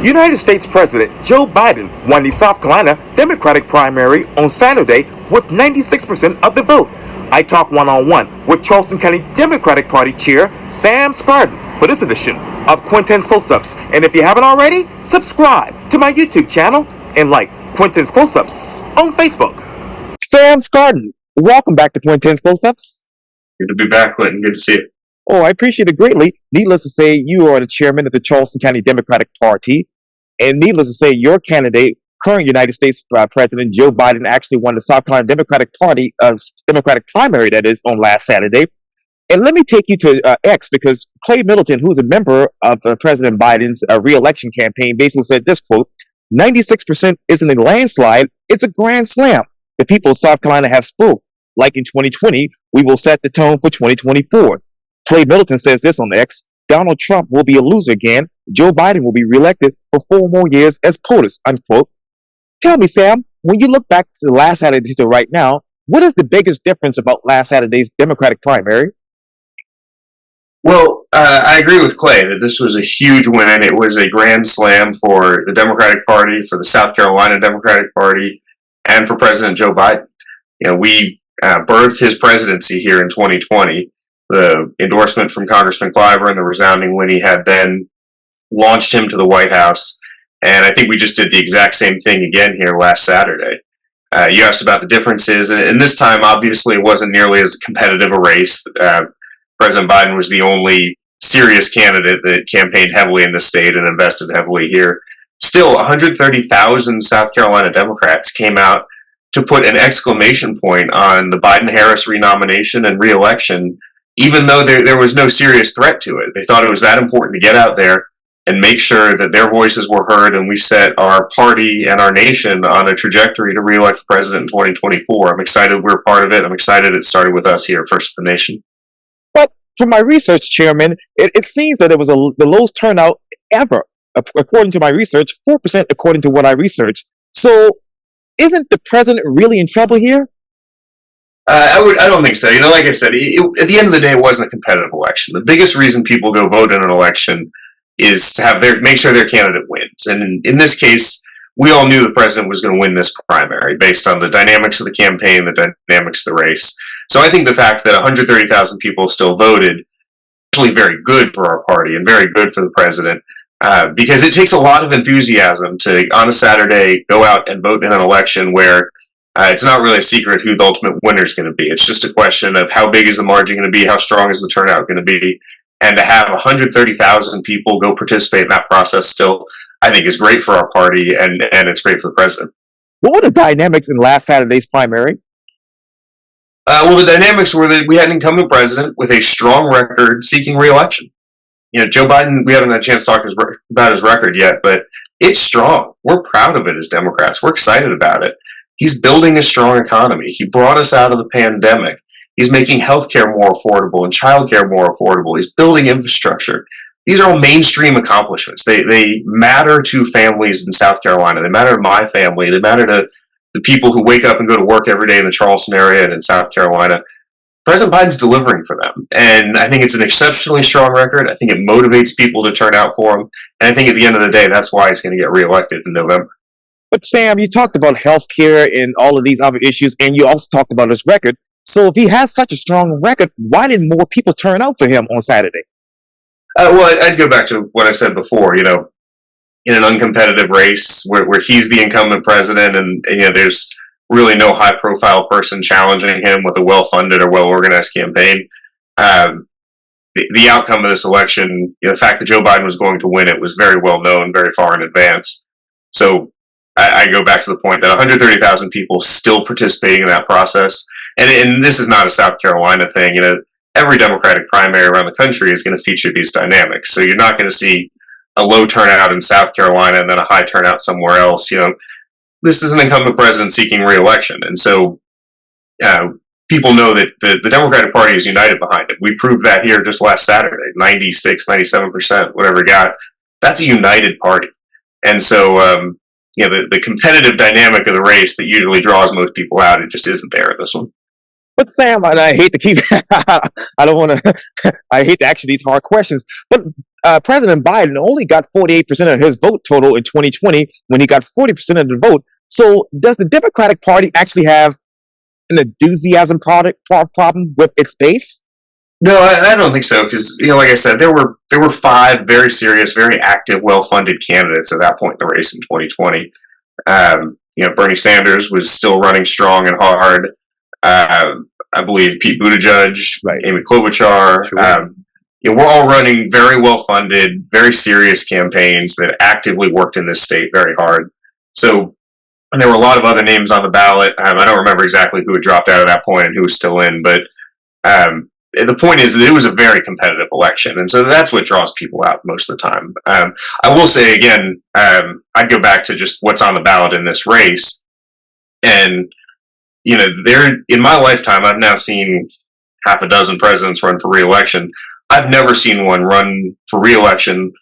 United States President Joe Biden won the South Carolina Democratic primary on Saturday with 96% of the vote. I talk one-on-one with Charleston County Democratic Party Chair Sam Skardon for this edition of Quintin's Close-Ups. And if you haven't already, subscribe to my YouTube channel and like Quintin's Close-Ups on Facebook. Sam Skardon, welcome back to Quintin's Close-Ups. Good to be back, Quintin. Good to see you. Oh, I appreciate it greatly. Needless to say, you are the chairman of the Charleston County Democratic Party. And needless to say, your candidate, current United States President Joe Biden, actually won the South Carolina Democratic Party, Democratic primary, that is, on last Saturday. And let me take you to X, because Clay Middleton, who's a member of President Biden's re-election campaign, basically said this, quote, 96% isn't a landslide, it's a grand slam. The people of South Carolina have spoke. Like in 2020, we will set the tone for 2024. Clay Middleton says this on X, Donald Trump will be a loser again. Joe Biden will be reelected for 4 more years as POTUS, unquote. Tell me, Sam, when you look back to last Saturday to right now, what is the biggest difference about last Saturday's Democratic primary? Well, I agree with Clay that this was a huge win. It was a grand slam for the Democratic Party, for the South Carolina Democratic Party, and for President Joe Biden. You know, we birthed his presidency here in 2020. The endorsement from Congressman Clyburn, the resounding win he had then, launched him to the White House. And I think we just did the exact same thing again here last Saturday. You asked about the differences, and this time, obviously, it wasn't nearly as competitive a race. President Biden was the only serious candidate that campaigned heavily in the state and invested heavily here. Still, 130,000 South Carolina Democrats came out to put an exclamation point on the Biden-Harris renomination and re-election, even though there was no serious threat to it. They thought it was that important to get out there and make sure that their voices were heard, and we set our party and our nation on a trajectory to re-elect the president in 2024. I'm excited we're part of it. I'm excited it started with us here, First of the Nation. But from my research, Chairman, it seems that it was the lowest turnout ever, according to my research, 4% according to what I researched. So isn't the president really in trouble here? I don't think so. You know, like I said, at the end of the day, it wasn't a competitive election. The biggest reason people go vote in an election is to make sure their candidate wins. And in this case, we all knew the president was going to win this primary based on the dynamics of the campaign, the dynamics of the race. So I think the fact that 130,000 people still voted is actually very good for our party and very good for the president, because it takes a lot of enthusiasm to, on a Saturday, go out and vote in an election where it's not really a secret who the ultimate winner is going to be. It's just a question of how big is the margin going to be, how strong is the turnout going to be, and to have 130,000 people go participate in that process still, I think is great for our party, and it's great for the president. What were the dynamics in last Saturday's primary? Well, the dynamics were that we had an incumbent president with a strong record seeking re-election. You know, Joe Biden, we haven't had a chance to talk about his record yet, but it's strong. We're proud of it as Democrats. We're excited about it. He's building a strong economy. He brought us out of the pandemic. He's making healthcare more affordable and childcare more affordable. He's building infrastructure. These are all mainstream accomplishments. They matter to families in South Carolina. They matter to my family. They matter to the people who wake up and go to work every day in the Charleston area and in South Carolina. President Biden's delivering for them. And I think it's an exceptionally strong record. I think it motivates people to turn out for him. And I think at the end of the day, that's why he's going to get reelected in November. But Sam, you talked about healthcare and all of these other issues, and you also talked about his record. So if he has such a strong record, why didn't more people turn out for him on Saturday? Well, I'd go back to what I said before. You know, in an uncompetitive race where he's the incumbent president, and you know, there's really no high-profile person challenging him with a well-funded or well-organized campaign. The outcome of this election, you know, the fact that Joe Biden was going to win it was very well known, very far in advance. So I go back to the point that 130,000 people still participating in that process. And this is not a South Carolina thing. You know, every Democratic primary around the country is going to feature these dynamics. So you're not going to see a low turnout in South Carolina and then a high turnout somewhere else. You know, this is an incumbent president seeking re-election. And so people know that the Democratic Party is united behind it. We proved that here just last Saturday, 96, 97%, whatever it got. That's a united party. And so, you know, the competitive dynamic of the race that usually draws most people out, it just isn't there in this one. But Sam, and I hate to keep, I don't want to, I hate to ask you these hard questions, but President Biden only got 48% of his vote total in 2020 when he got 40% of the vote. So does the Democratic Party actually have an enthusiasm problem with its base? No, I don't think so because like I said, there were five very serious, very active, well-funded candidates at that point in the race in 2020. Bernie Sanders was still running strong and hard. I believe Pete Buttigieg, Right. Amy Klobuchar. Sure. We're all running very well-funded, very serious campaigns that actively worked in this state very hard. So, and there were a lot of other names on the ballot. I don't remember exactly who had dropped out at that point and who was still in, but the point is that it was a very competitive election, and so that's what draws people out most of the time. I will say again, I'd go back to just what's on the ballot in this race, and there in my lifetime, I've now seen half a dozen presidents run for re-election. I've never seen one run for re-election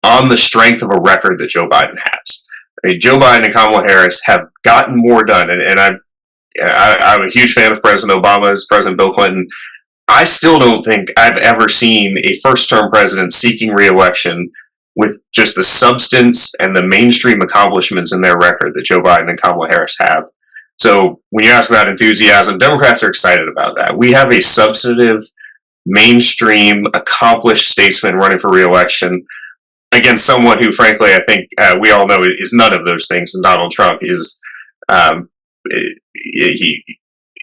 on the strength of a record that Joe Biden has. I mean, Joe Biden and Kamala Harris have gotten more done, and I'm a huge fan of President Obama's, President Bill Clinton. I still don't think I've ever seen a first-term president seeking re-election with just the substance and the mainstream accomplishments in their record that Joe Biden and Kamala Harris have. So when you ask about enthusiasm, Democrats are excited about that. We have a substantive, mainstream, accomplished statesman running for re-election against someone who, frankly, I think we all know is none of those things. And Donald Trump is he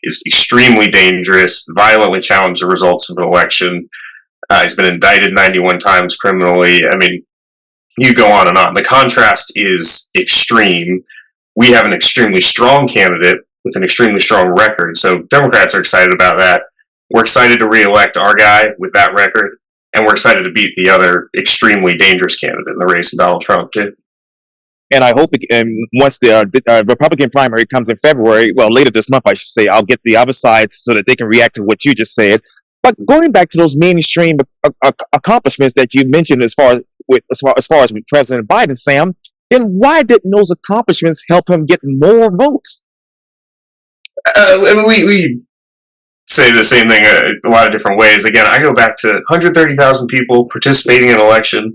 is extremely dangerous, violently challenged the results of an election. He's been indicted 91 times criminally. I mean, you go on and on. The contrast is extreme. We have an extremely strong candidate with an extremely strong record. So Democrats are excited about that. We're excited to re-elect our guy with that record, and we're excited to beat the other extremely dangerous candidate in the race, Donald Trump, too. And I hope, once the Republican primary comes in February, well, later this month, I should say, I'll get the other side so that they can react to what you just said. But going back to those mainstream accomplishments that you mentioned, as far as with President Biden, Sam, then why didn't those accomplishments help him get more votes? We say the same thing a lot of different ways. Again, I go back to 130,000 people participating in an election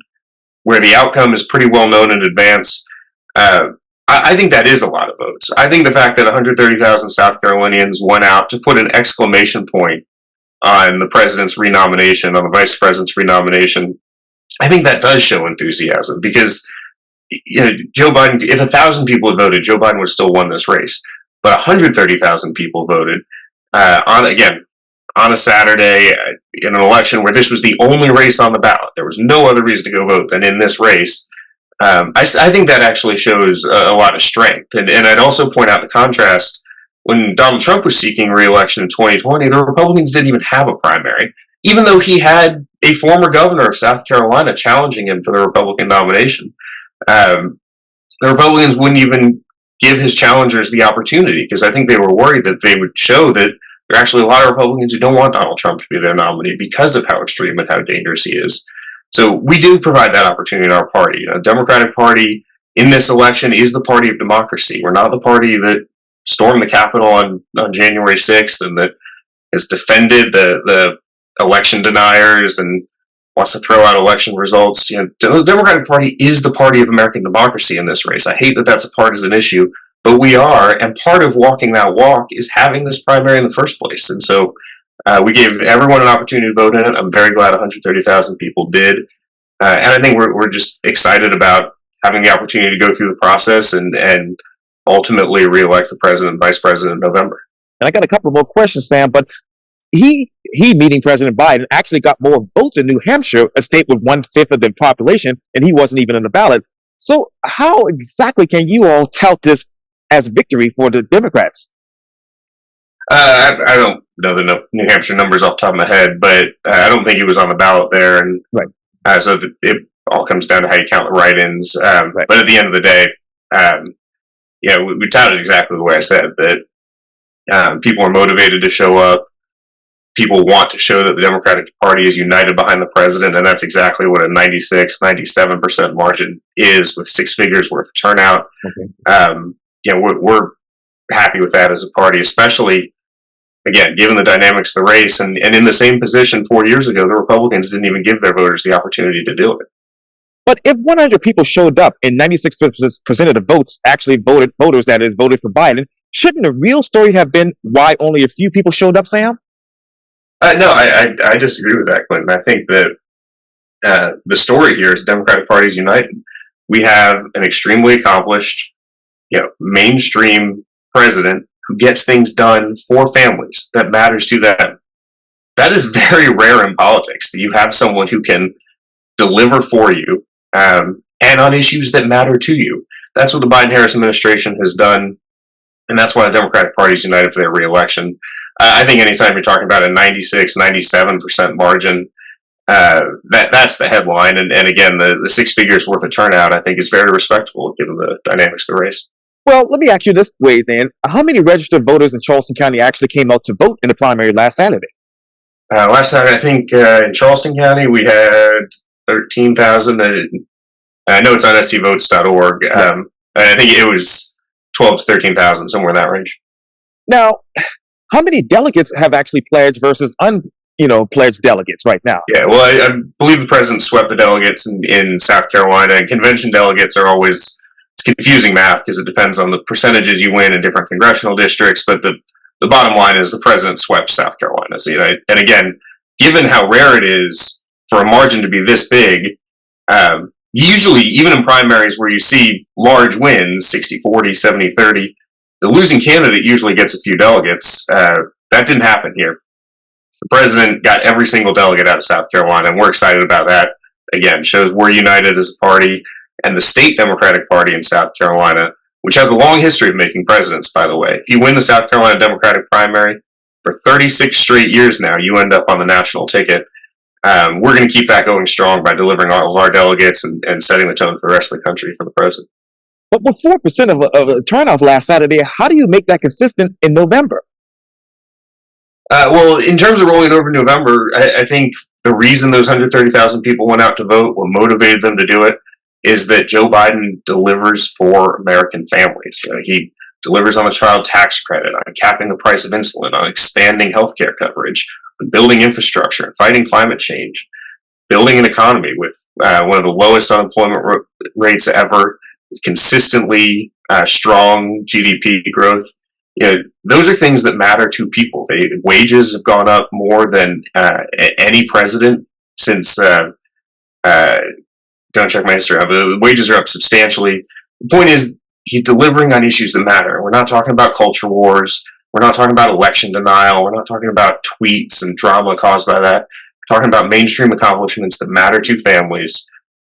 where the outcome is pretty well known in advance. I think that is a lot of votes. I think the fact that 130,000 South Carolinians went out to put an exclamation point on the president's renomination, on the vice president's renomination, I think that does show enthusiasm because Joe Biden, if 1,000 people had voted, Joe Biden would have still won this race. But 130,000 people voted on a Saturday in an election where this was the only race on the ballot. There was no other reason to go vote than in this race. I think that actually shows a lot of strength. And I'd also point out the contrast. When Donald Trump was seeking re-election in 2020, the Republicans didn't even have a primary, even though he had a former governor of South Carolina challenging him for the Republican nomination. The Republicans wouldn't even give his challengers the opportunity because I think they were worried that they would show that there are actually a lot of Republicans who don't want Donald Trump to be their nominee because of how extreme and how dangerous he is. So we do provide that opportunity in our party. The Democratic Party in this election is the party of democracy. We're not the party that stormed the Capitol on January 6th and that has defended the election deniers and wants to throw out election results. The Democratic Party is the party of American democracy in this race. I hate that that's a partisan issue, but we are, and part of walking that walk is having this primary in the first place. And so we gave everyone an opportunity to vote in it. I'm very glad 130,000 people did. And I think we're just excited about having the opportunity to go through the process and ultimately re-elect the president and vice president in November. And I got a couple more questions, Sam, but he meeting President Biden, actually got more votes in New Hampshire, a state with 1/5 of the population, and he wasn't even on the ballot. So how exactly can you all tout this as victory for the Democrats? I don't know the New Hampshire numbers off the top of my head, but I don't think he was on the ballot there. And right. So it all comes down to how you count the write-ins. Right. But at the end of the day, we touted exactly the way I said, that people are motivated to show up. People want to show that the Democratic Party is united behind the president, and that's exactly what a 96, 97% margin is with 6 figures worth of turnout. Okay. We're happy with that as a party, especially again, given the dynamics of the race, and in the same position 4 years ago, the Republicans didn't even give their voters the opportunity to do it. But if 100 people showed up and 96% of the votes actually voters that is voted for Biden, shouldn't the real story have been why only a few people showed up, Sam? No, I disagree with that, Quintin. I think that the story here is the Democratic Party is united. We have an extremely accomplished, mainstream president who gets things done for families that matters to them. That is very rare in politics, that you have someone who can deliver for you and on issues that matter to you. That's what the Biden-Harris administration has done, and that's why the Democratic Party is united for their reelection. I think anytime you're talking about a 96, 97% margin, that's the headline. And again, the 6 figures worth of turnout, I think, is very respectable given the dynamics of the race. Well, let me ask you this way then. How many registered voters in Charleston County actually came out to vote in the primary last Saturday? Last Saturday, I think in Charleston County, we had 13,000. I know it's on scvotes.org. I think it was 12 to 13,000, somewhere in that range. Now, how many delegates have actually pledged versus pledged delegates right now? Yeah, well, I believe the president swept the delegates in South Carolina, and convention delegates are always, it's confusing math because it depends on the percentages you win in different congressional districts, but the bottom line is the president swept South Carolina. So, and again, given how rare it is for a margin to be this big, usually, even in primaries where you see large wins, 60-40, 70-30, the losing candidate usually gets a few delegates. That didn't happen here. The president got every single delegate out of South Carolina, and we're excited about that. Again, shows we're united as a party, and the state Democratic Party in South Carolina, which has a long history of making presidents, by the way. If you win the South Carolina Democratic primary, for 36 straight years now, you end up on the national ticket. We're going to keep that going strong by delivering all of our delegates and setting the tone for the rest of the country for the president. But with 4% of a turnout last Saturday, how do you make that consistent in November? Well, in terms of rolling over November, I think the reason those 130,000 people went out to vote, what motivated them to do it, is that Joe Biden delivers for American families. He delivers on the child tax credit, on capping the price of insulin, on expanding healthcare coverage, on building infrastructure, fighting climate change, building an economy with one of the lowest unemployment rates ever, consistently strong GDP growth. Those are things that matter to people. Wages have gone up more than any president since. Don't check my history. The wages are up substantially. The point is, he's delivering on issues that matter. We're not talking about culture wars. We're not talking about election denial. We're not talking about tweets and drama caused by that. We're talking about mainstream accomplishments that matter to families.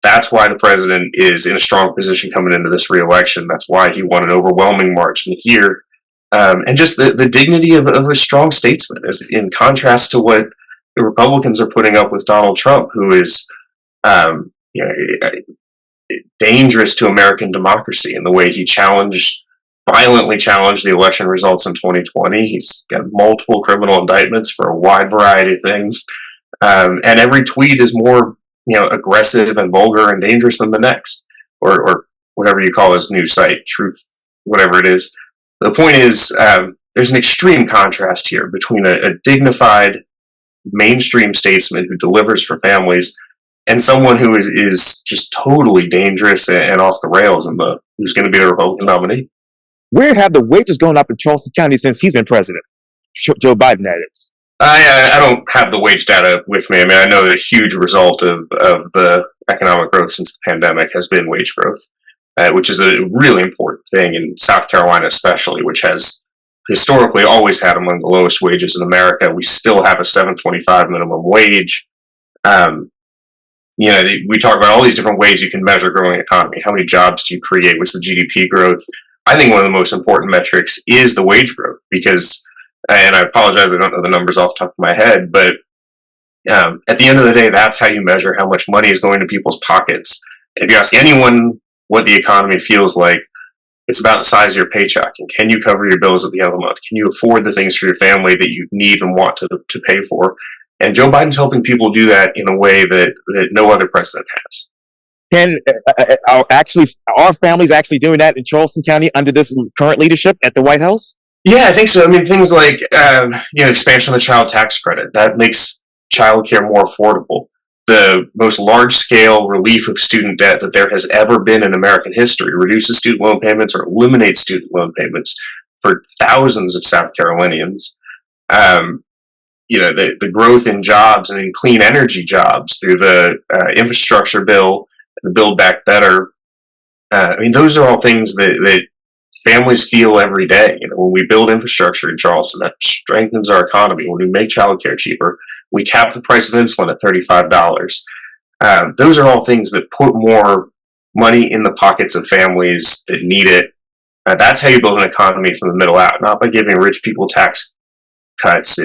That's why the president is in a strong position coming into this reelection. That's why he won an overwhelming margin here. And just the dignity of a strong statesman, is in contrast to what the Republicans are putting up with Donald Trump, who is dangerous to American democracy in the way he violently challenged the election results in 2020. He's got multiple criminal indictments for a wide variety of things. And every tweet is more aggressive and vulgar and dangerous than the next, or whatever you call his new site, Truth, whatever it is. The point is, there's an extreme contrast here between a dignified mainstream statesman who delivers for families and someone who is just totally dangerous and off the rails, and who's going to be the Republican nominee. Where have the wages gone up in Charleston County since he's been president? Joe Biden, that is. I don't have the wage data with me. I mean, I know that a huge result of the economic growth since the pandemic has been wage growth, which is a really important thing in South Carolina especially, which has historically always had among the lowest wages in America. We still have a $7.25 minimum wage. We talk about all these different ways you can measure growing economy. How many jobs do you create? What's the GDP growth? I think one of the most important metrics is the wage growth because, and I apologize, I don't know the numbers off the top of my head, but at the end of the day, that's how you measure how much money is going to people's pockets. If you ask anyone what the economy feels like, it's about the size of your paycheck. And can you cover your bills at the end of the month? Can you afford the things for your family that you need and want to pay for? And Joe Biden's helping people do that in a way that no other president has. Are families actually doing that in Charleston County under this current leadership at the White House? Yeah, I think so. I mean, things like expansion of the child tax credit that makes childcare more affordable. The most large-scale relief of student debt that there has ever been in American history reduces student loan payments or eliminates student loan payments for thousands of South Carolinians. Um, the growth in jobs and in clean energy jobs through the infrastructure bill, the Build Back Better. I mean, those are all things that families feel every day. When we build infrastructure in Charleston, that strengthens our economy. When we make childcare cheaper, we cap the price of insulin at $35. Those are all things that put more money in the pockets of families that need it. That's how you build an economy from the middle out, not by giving rich people tax cuts.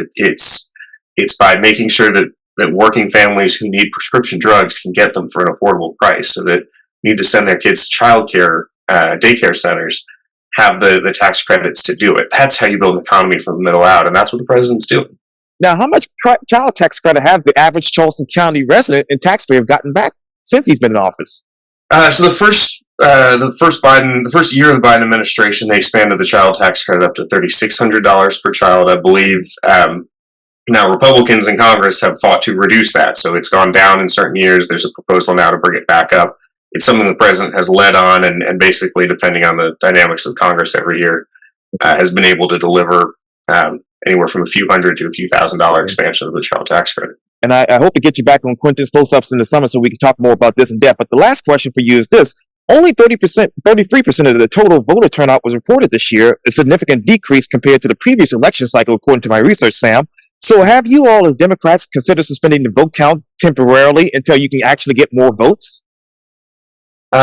It's by making sure that working families who need prescription drugs can get them for an affordable price, so that need to send their kids to childcare daycare centers have the tax credits to do it. That's how you build an economy from the middle out, and that's what the president's doing. Now, how much child tax credit have the average Charleston County resident and taxpayer gotten back since he's been in office? So the first year of the Biden administration, they expanded the child tax credit up to $3,600 per child, I believe. Now, Republicans in Congress have fought to reduce that, so it's gone down in certain years. There's a proposal now to bring it back up. It's something the president has led on, and basically, depending on the dynamics of Congress every year, has been able to deliver anywhere from a few hundred to a few $1,000 expansion of the child tax credit. And I hope to get you back on Quintin's close-ups in the summer so we can talk more about this in depth. But the last question for you is this. Only 33% of the total voter turnout was reported this year, a significant decrease compared to the previous election cycle, according to my research, Sam. So have you all as Democrats considered suspending the vote count temporarily until you can actually get more votes? So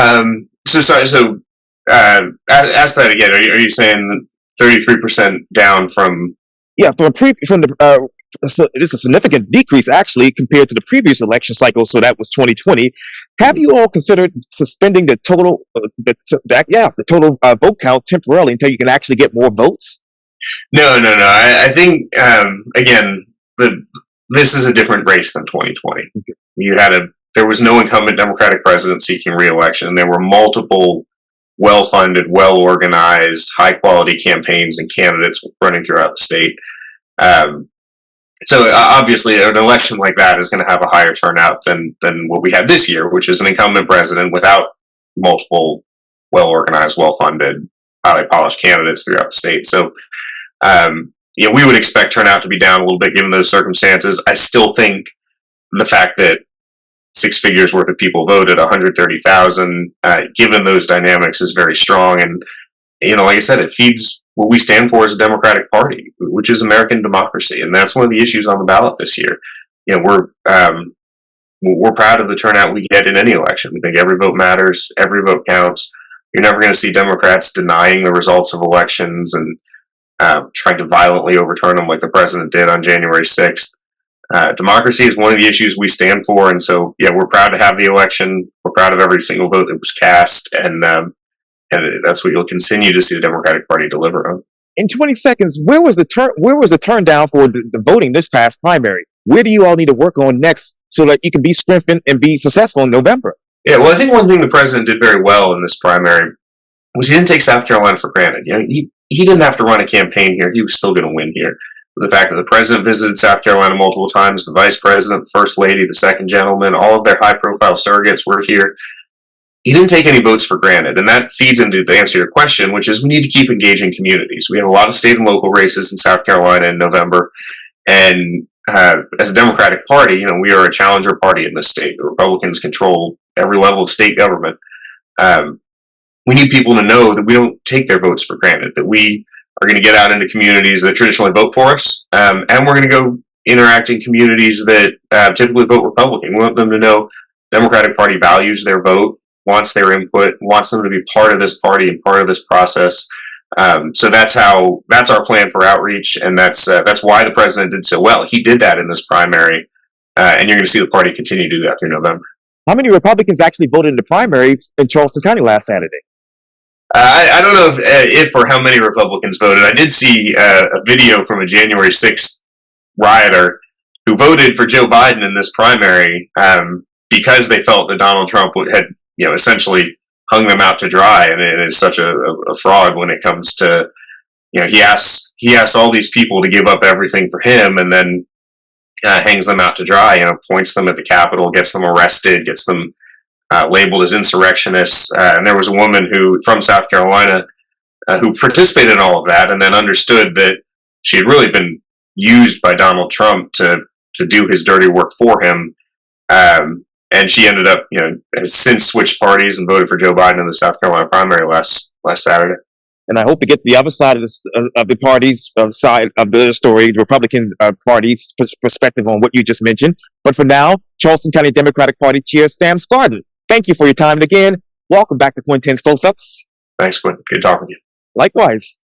ask that again. Are you saying 33% down from? Yeah, so it's a significant decrease actually compared to the previous election cycle. So that was 2020. Have you all considered suspending the total total vote count temporarily until you can actually get more votes? No. I think again, this is a different race than 2020. There was no incumbent Democratic president seeking re-election. There were multiple well-funded, well-organized, high-quality campaigns and candidates running throughout the state. So obviously, an election like that is going to have a higher turnout than what we had this year, which is an incumbent president without multiple well-organized, well-funded, highly polished candidates throughout the state. So, we would expect turnout to be down a little bit given those circumstances. I still think the fact that 6 figures worth of people voted, 130,000, given those dynamics, is very strong. And, like I said, it feeds what we stand for as a Democratic Party, which is American democracy. And that's one of the issues on the ballot this year. We're proud of the turnout we get in any election. We think every vote matters, every vote counts. You're never going to see Democrats denying the results of elections and trying to violently overturn them like the president did on January 6th. Democracy is one of the issues we stand for, and so we're proud to have the election. We're proud of every single vote that was cast, and that's what you'll continue to see the Democratic Party deliver on. In 20 seconds, where was the turn down for the voting this past primary? Where do you all need to work on next so that you can be strengthened and be successful in November? Yeah, well, I think one thing the president did very well in this primary was he didn't take South Carolina for granted. He didn't have to run a campaign here; he was still going to win here. The fact that the president visited South Carolina multiple times, the vice president, the first lady, the second gentleman, all of their high-profile surrogates were here. He didn't take any votes for granted, and that feeds into the answer to your question, which is we need to keep engaging communities. We have a lot of state and local races in South Carolina in November, and as a Democratic Party, we are a challenger party in this state. The Republicans control every level of state government. We need people to know that we don't take their votes for granted, that we are going to get out into communities that traditionally vote for us, and we're going to go interact in communities that typically vote Republican. We want them to know the Democratic Party values their vote, wants their input, wants them to be part of this party and part of this process. So that's our plan for outreach, and that's why the president did so well. He did that in this primary, and you're going to see the party continue to do that through November. How many Republicans actually voted in the primary in Charleston County last Saturday? I don't know if or how many Republicans voted. I did see a video from a January 6th rioter who voted for Joe Biden in this primary because they felt that Donald Trump had, essentially hung them out to dry, and it is such a fraud when it comes to, he asks all these people to give up everything for him, and then hangs them out to dry. Points them at the Capitol, gets them arrested, gets them labeled as insurrectionists. And there was a woman from South Carolina who participated in all of that, and then understood that she had really been used by Donald Trump to do his dirty work for him. And she ended up, has since switched parties and voted for Joe Biden in the South Carolina primary last Saturday. And I hope to get the other side of the party's side of the story, the Republican Party's perspective on what you just mentioned. But for now, Charleston County Democratic Party Chair Sam Skardon, thank you for your time. And again, welcome back to Quintin's Close-Ups. Thanks, Quintin. Good talking with you. Likewise.